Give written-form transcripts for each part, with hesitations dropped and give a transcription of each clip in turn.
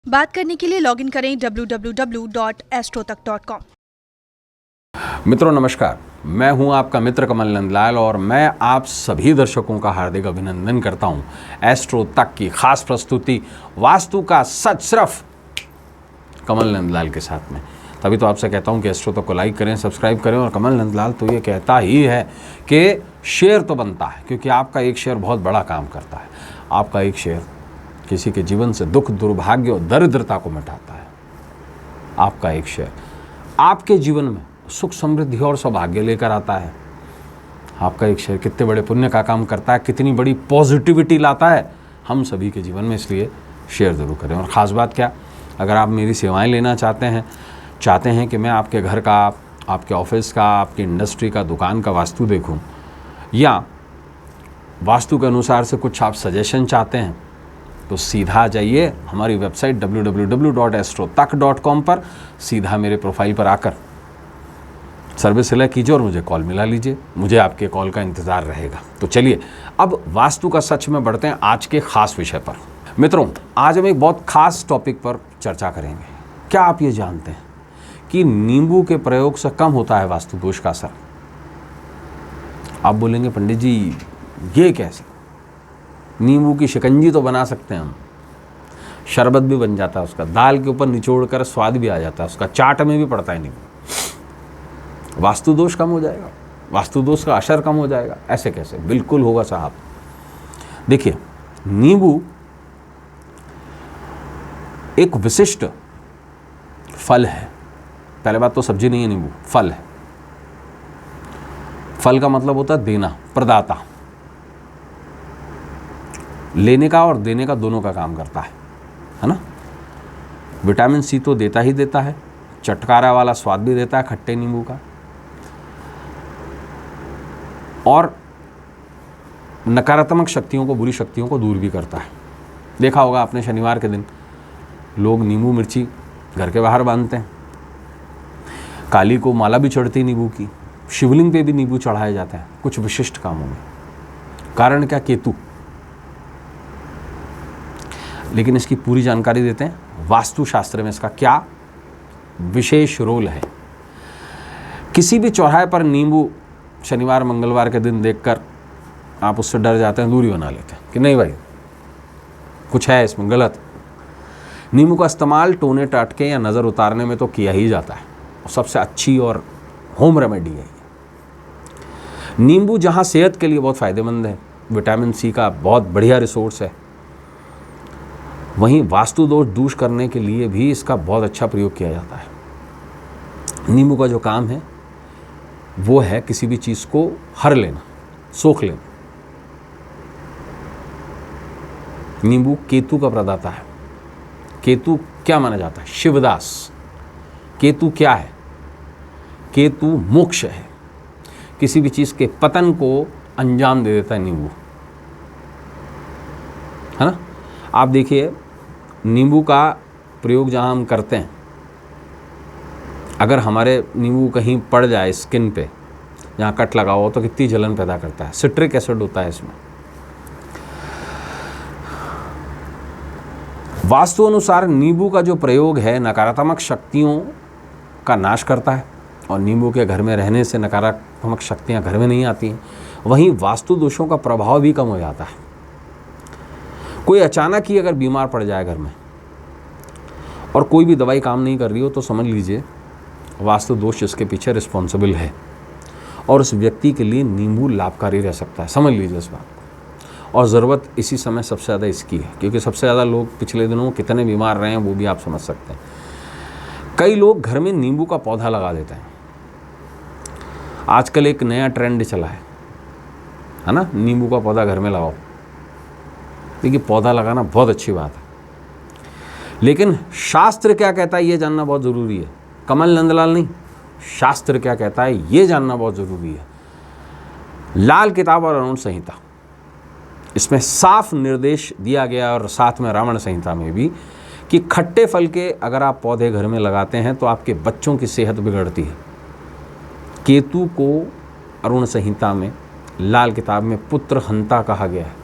बात करने के लिए लॉगिन करें www.astrotak.com। मित्रों नमस्कार, मैं हूं आपका मित्र कमल नंदलाल और मैं आप सभी दर्शकों का हार्दिक अभिनंदन करता हूं एस्ट्रो तक की खास प्रस्तुति वास्तु का सच सिर्फ कमल नंदलाल के साथ में। तभी तो आपसे कहता हूं कि एस्ट्रो तक को लाइक करें, सब्सक्राइब करें। और कमल नंदलाल तो ये कहता ही है कि शेयर तो बनता है, क्योंकि आपका एक शेयर बहुत बड़ा काम करता है। आपका एक शेयर किसी के जीवन से दुख, दुर्भाग्य और दरिद्रता को मिटाता है। आपका एक शेयर आपके जीवन में सुख, समृद्धि और सौभाग्य लेकर आता है। आपका एक शेयर कितने बड़े पुण्य का काम करता है, कितनी बड़ी पॉजिटिविटी लाता है हम सभी के जीवन में। इसलिए शेयर ज़रूर करें। और ख़ास बात क्या, अगर आप मेरी सेवाएं लेना चाहते हैं कि मैं आपके घर का, आपके ऑफिस का, आपकी इंडस्ट्री का, दुकान का वास्तु देखूं, या वास्तु के अनुसार से कुछ आप सजेशन चाहते हैं, तो सीधा जाइए हमारी वेबसाइट www.astrotak.com पर, सीधा मेरे प्रोफाइल पर आकर सर्विस सिलेक्ट कीजिए और मुझे कॉल मिला लीजिए। मुझे आपके कॉल का इंतज़ार रहेगा। तो चलिए अब वास्तु का सच में बढ़ते हैं आज के खास विषय पर। मित्रों, आज हम एक बहुत खास टॉपिक पर चर्चा करेंगे। क्या आप ये जानते हैं कि नींबू के प्रयोग से कम होता है वास्तु दोष का असर? आप बोलेंगे पंडित जी ये कैसे? नींबू की शिकंजी तो बना सकते हैं हम, शरबत भी बन जाता है उसका, दाल के ऊपर निचोड़ कर स्वाद भी आ जाता है उसका, चाट में भी पड़ता है नींबू। वास्तु दोष कम हो जाएगा, वास्तु दोष का असर कम हो जाएगा? ऐसे कैसे? बिल्कुल होगा साहब। देखिए, नींबू एक विशिष्ट फल है। पहले बात तो सब्जी नहीं है, नींबू फल है। फल का मतलब होता है देना, प्रदाता। लेने का और देने का दोनों का काम करता है ना। विटामिन सी तो देता ही देता है, चटकारा वाला स्वाद भी देता है खट्टे नींबू का, और नकारात्मक शक्तियों को, बुरी शक्तियों को दूर भी करता है। देखा होगा आपने, शनिवार के दिन लोग नींबू मिर्ची घर के बाहर बांधते हैं। काली को माला भी चढ़ती नींबू की, शिवलिंग पे भी नींबू चढ़ाया जाता है कुछ विशिष्ट कामों में। कारण क्या? केतु। लेकिन इसकी पूरी जानकारी देते हैं। वास्तुशास्त्र में इसका क्या विशेष रोल है। किसी भी चौराहे पर नींबू शनिवार मंगलवार के दिन देखकर आप उससे डर जाते हैं, दूरी बना लेते हैं कि नहीं भाई कुछ है इसमें गलत। नींबू का इस्तेमाल टोने टाटके या नज़र उतारने में तो किया ही जाता है, और सबसे अच्छी और होम रेमेडी है। नींबू जहाँ सेहत के लिए बहुत फ़ायदेमंद है, विटामिन सी का बहुत बढ़िया रिसोर्स है, वहीं वास्तु दोष दूर करने के लिए भी इसका बहुत अच्छा प्रयोग किया जाता है। नींबू का जो काम है वो है किसी भी चीज़ को हर लेना, सोख लेना। नींबू केतु का प्रदाता है। केतु क्या माना जाता है? शिवदास। केतु क्या है? केतु मोक्ष है। किसी भी चीज़ के पतन को अंजाम दे देता है नींबू, है ना। आप देखिए, नींबू का प्रयोग जहाँ हम करते हैं, अगर हमारे नींबू कहीं पड़ जाए स्किन पे, जहाँ कट लगा हो, तो कितनी जलन पैदा करता है। सिट्रिक एसिड होता है इसमें। वास्तु अनुसार नींबू का जो प्रयोग है नकारात्मक शक्तियों का नाश करता है, और नींबू के घर में रहने से नकारात्मक शक्तियाँ घर में नहीं आती हैं। वहीं वास्तु दोषों का प्रभाव भी कम हो जाता है। कोई अचानक ही अगर बीमार पड़ जाए घर में और कोई भी दवाई काम नहीं कर रही हो, तो समझ लीजिए वास्तु दोष इसके पीछे रिस्पॉन्सिबल है, और उस व्यक्ति के लिए नींबू लाभकारी रह सकता है। समझ लीजिए इस बात को। और ज़रूरत इसी समय सबसे ज़्यादा इसकी है, क्योंकि सबसे ज़्यादा लोग पिछले दिनों कितने बीमार रहे हैं वो भी आप समझ सकते हैं। कई लोग घर में नींबू का पौधा लगा देते हैं। आजकल एक नया ट्रेंड चला है ना, नींबू का पौधा घर में लगाओ। देखिए, पौधा लगाना बहुत अच्छी बात है, लेकिन शास्त्र क्या कहता है ये जानना बहुत ज़रूरी है। कमल नंदलाल नहीं, शास्त्र क्या कहता है ये जानना बहुत ज़रूरी है। लाल किताब और अरुण संहिता, इसमें साफ निर्देश दिया गया, और साथ में रावण संहिता में भी, कि खट्टे फल के अगर आप पौधे घर में लगाते हैं तो आपके बच्चों की सेहत बिगड़ती है। केतु को अरुण संहिता में, लाल किताब में पुत्र हंता कहा गया है।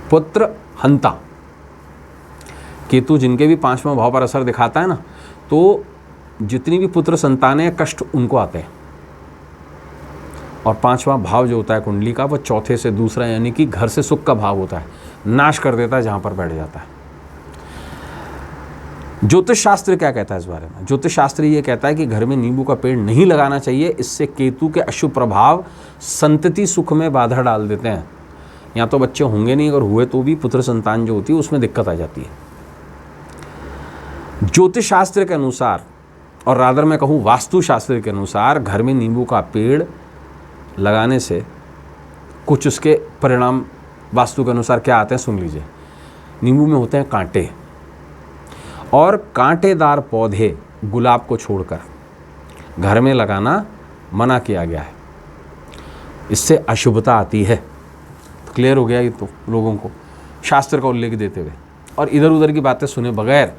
पुत्र हंता। केतु जिनके भी 5वां भाव पर असर दिखाता है ना, तो जितनी भी पुत्र संतानें हैं, कष्ट उनको आते हैं। और 5वां भाव जो होता है कुंडली का, वो चौथे से दूसरा यानी कि घर से सुख का भाव होता है, नाश कर देता है जहाँ पर बैठ जाता है। ज्योतिष शास्त्र क्या कहता है इस बारे में? ज्योतिष शास्त्र ये कहता है कि घर में नींबू का पेड़ नहीं लगाना चाहिए, इससे केतु के अशुभ प्रभाव संतति सुख में बाधा डाल देते हैं। या तो बच्चे होंगे नहीं, अगर हुए तो भी पुत्र संतान जो होती है उसमें दिक्कत आ जाती है। ज्योतिष शास्त्र के अनुसार, और रादर मैं कहूँ वास्तु शास्त्र के अनुसार, घर में नींबू का पेड़ लगाने से कुछ उसके परिणाम वास्तु के अनुसार क्या आते हैं सुन लीजिए। नींबू में होते हैं कांटे, और कांटेदार पौधे गुलाब को छोड़कर घर में लगाना मना किया गया है, इससे अशुभता आती है। तो क्लियर हो गया ये तो लोगों को, शास्त्र का उल्लेख देते हुए। और इधर उधर की बातें सुने बगैर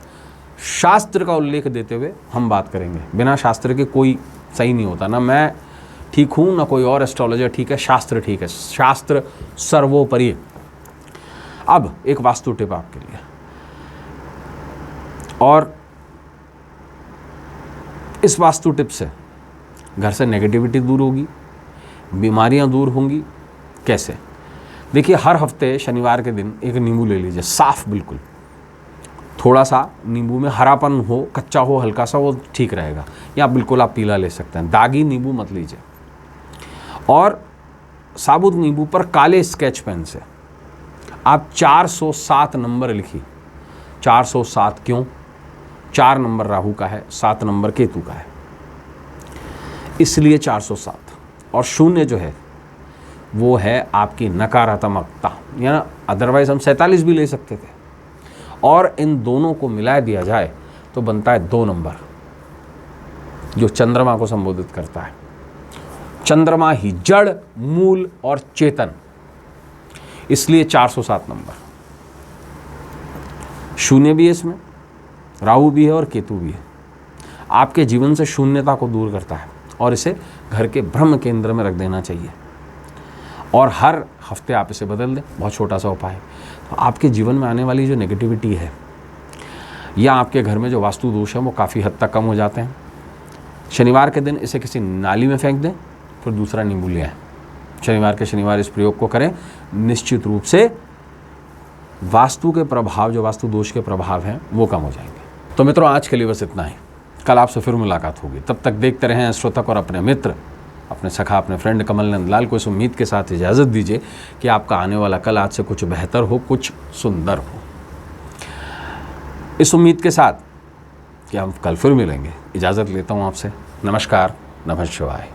शास्त्र का उल्लेख देते हुए हम बात करेंगे। बिना शास्त्र के कोई सही नहीं होता, ना मैं ठीक हूँ ना कोई और एस्ट्रोलॉजर ठीक है, शास्त्र ठीक है, शास्त्र सर्वोपरि। अब एक वास्तु टिप आपके लिए, और इस वास्तु टिप से घर से नेगेटिविटी दूर होगी, बीमारियां दूर होंगी। कैसे? देखिए, हर हफ्ते शनिवार के दिन एक नींबू ले लीजिए, साफ बिल्कुल, थोड़ा सा नींबू में हरापन हो, कच्चा हो, हल्का सा, वो ठीक रहेगा। या बिल्कुल आप पीला ले सकते हैं, दागी नींबू मत लीजिए। और साबुत नींबू पर काले स्केच पेन से आप 407 नंबर लिखिए। 407 क्यों? 4 नंबर राहु का है, 7 नंबर केतु का है, इसलिए 407। और 0 जो है वो है आपकी नकारात्मकता, या अदरवाइज हम 47 भी ले सकते थे। और इन दोनों को मिला दिया जाए तो बनता है 2 नंबर, जो चंद्रमा को संबोधित करता है। चंद्रमा ही जड़, मूल और चेतन, इसलिए 407 नंबर। 0 भी है इसमें, राहु भी है और केतु भी है। आपके जीवन से शून्यता को दूर करता है, और इसे घर के ब्रह्म केंद्र में रख देना चाहिए। और हर हफ्ते आप इसे बदल दें, बहुत छोटा सा उपाय। तो आपके जीवन में आने वाली जो नेगेटिविटी है, या आपके घर में जो वास्तु दोष है, वो काफ़ी हद तक कम हो जाते हैं। शनिवार के दिन इसे किसी नाली में फेंक दें, फिर दूसरा नींबू ले आएं। शनिवार के शनिवार इस प्रयोग को करें, निश्चित रूप से वास्तु के प्रभाव, जो वास्तु दोष के प्रभाव हैं, वो कम हो जाएंगे। तो मित्रों, आज के लिए बस इतना ही। कल आपसे फिर मुलाकात होगी। तब तक देखते रहें श्रोतक और अपने मित्र, अपने सखा, अपने फ्रेंड कमल नंदलाल को इस उम्मीद के साथ इजाज़त दीजिए कि आपका आने वाला कल आज से कुछ बेहतर हो, कुछ सुंदर हो। इस उम्मीद के साथ कि हम कल फिर मिलेंगे, इजाज़त लेता हूँ आपसे। नमस्कार, नमः शिवाय।